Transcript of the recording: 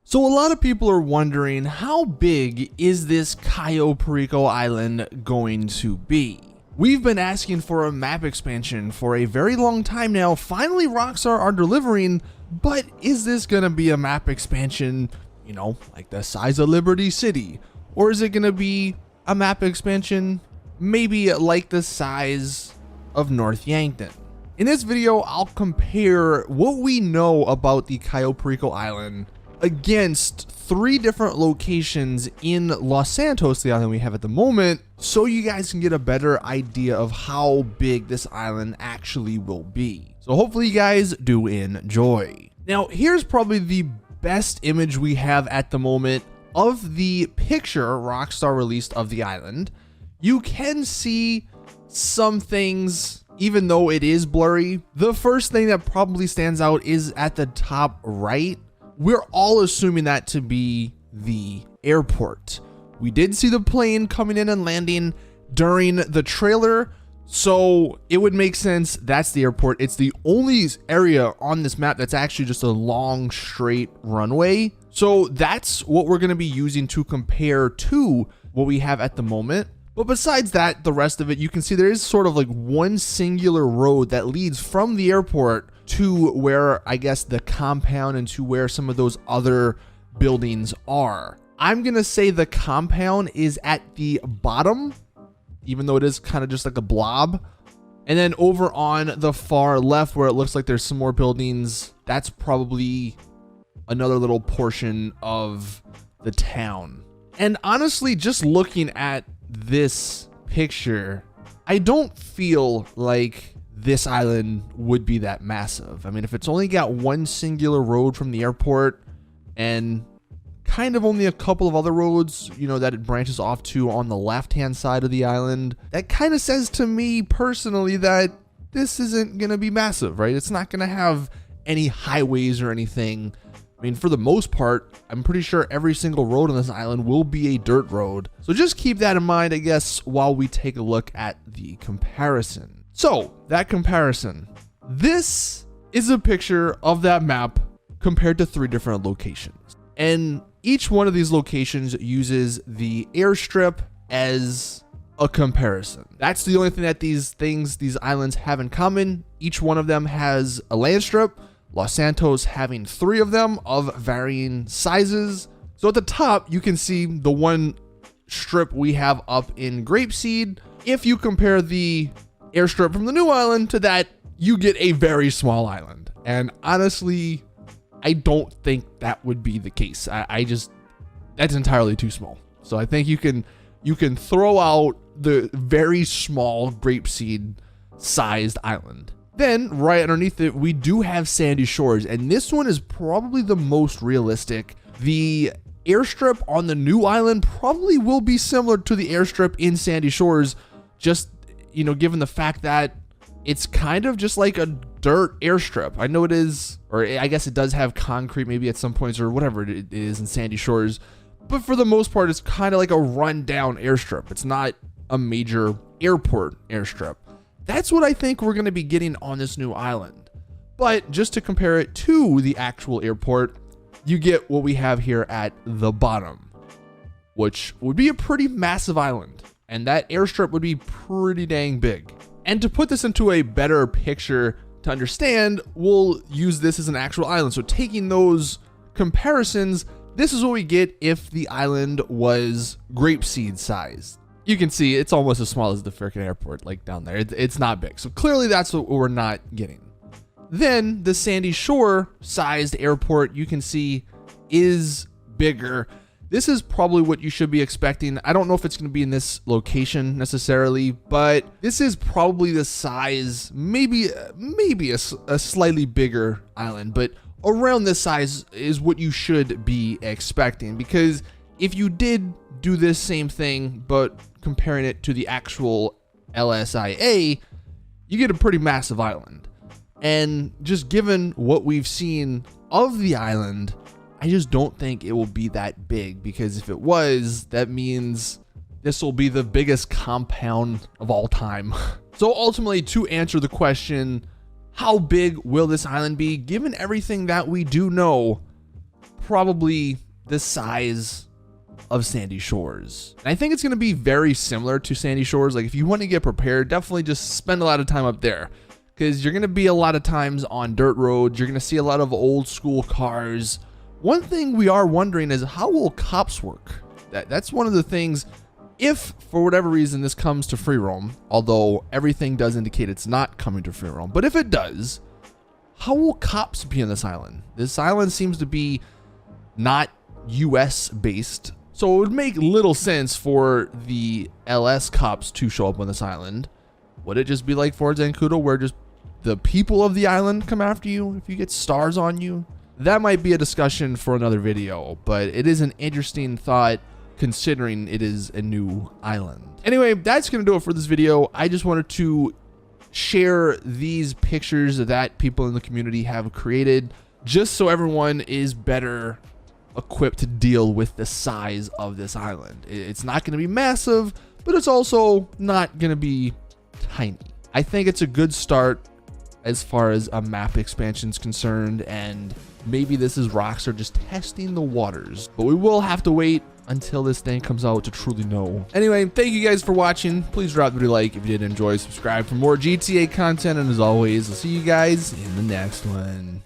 So a lot of people are wondering, how big is this Cayo Perico island going to be? We've been asking for a map expansion for a very long time now. Finally, Rockstar are delivering, but is this gonna be a map expansion, you know, like the size of Liberty City? Or is it gonna be a map expansion maybe like the size of North Yankton? In this video, I'll compare what we know about the Cayo Perico island against 3 different locations in Los Santos, the island we have at the moment, so you guys can get a better idea of how big this island actually will be. So hopefully you guys do enjoy. Now, here's probably the best image we have at the moment of the picture Rockstar released of the island. You can see some things, even though it is blurry. The first thing that probably stands out is at the top right. We're all assuming that to be the airport. We did see the plane coming in and landing during the trailer, so it would make sense that's the airport. It's the only area on this map that's actually just a long straight runway. So that's what we're going to be using to compare to what we have at the moment. But besides that, the rest of it, you can see there is sort of like one singular road that leads from the airport to where, I guess, the compound and to where some of those other buildings are. I'm gonna say the compound is at the bottom, even though it is kind of just like a blob. And then over on the far left, where it looks like there's some more buildings, that's probably another little portion of the town. And honestly, just looking at this picture, I don't feel like this island would be that massive. I mean, if it's only got one singular road from the airport and kind of only a couple of other roads, you know, that it branches off to on the left-hand side of the island, that kind of says to me personally that this isn't going to be massive, right? It's not going to have any highways or anything. I mean, for the most part, I'm pretty sure every single road on this island will be a dirt road. So just keep that in mind, I guess, while we take a look at the comparison. So, that comparison. This is a picture of that map compared to 3 different locations. And each one of these locations uses the airstrip as a comparison. That's the only thing that these islands have in common. Each one of them has a land strip. Los Santos having 3 of them of varying sizes. So at the top, you can see the one strip we have up in Grapeseed. If you compare the airstrip from the new island to that, you get a very small island. And honestly, I don't think that would be the case. I just, that's entirely too small. So I think you can throw out the very small Grapeseed sized island. Then right underneath it, we do have Sandy Shores, and this one is probably the most realistic. The airstrip on the new island probably will be similar to the airstrip in Sandy Shores, just, you know, given the fact that it's kind of just like a dirt airstrip. I know it is, or I guess it does have concrete maybe at some points or whatever it is in Sandy Shores, but for the most part, it's kind of like a rundown airstrip. It's not a major airport airstrip. That's what I think we're going to be getting on this new island. But just to compare it to the actual airport, you get what we have here at the bottom, which would be a pretty massive island. And that airstrip would be pretty dang big. And to put this into a better picture to understand, we'll use this as an actual island. So taking those comparisons, this is what we get if the island was Grapeseed sized. You can see it's almost as small as the freaking airport, like down there. It's not big. So clearly that's what we're not getting. Then the Sandy Shore sized airport, you can see, is bigger. This is probably what you should be expecting. I don't know if it's going to be in this location necessarily, but this is probably the size, maybe a slightly bigger island, but around this size is what you should be expecting. Because if you did do this same thing, but comparing it to the actual LSIA, you get a pretty massive island. And just given what we've seen of the island, I just don't think it will be that big, because if it was, that means this will be the biggest compound of all time. So ultimately, to answer the question, how big will this island be? Given everything that we do know, probably the size of Sandy Shores. And I think it's going to be very similar to Sandy Shores. Like if you want to get prepared, definitely just spend a lot of time up there, because you're going to be a lot of times on dirt roads. You're going to see a lot of old school cars. One thing we are wondering is, how will cops work? That's one of the things. If for whatever reason this comes to free roam, although everything does indicate it's not coming to free roam, but if it does, how will cops be on this island? This island seems to be not US based, so it would make little sense for the LS cops to show up on this island. Would it just be like Fort Zancudo, where just the people of the island come after you if you get stars on you? That might be a discussion for another video, but it is an interesting thought considering it is a new island. Anyway, that's gonna do it for this video. I just wanted to share these pictures that people in the community have created, just so everyone is better equipped to deal with the size of this island. It's not gonna be massive, but it's also not gonna be tiny. I think it's a good start as far as a map expansion is concerned, and maybe this is Rockstar just testing the waters, but we will have to wait until this thing comes out to truly know. Anyway, thank you guys for watching. Please drop the like if you did enjoy, subscribe for more GTA content, and as always, I'll see you guys in the next one.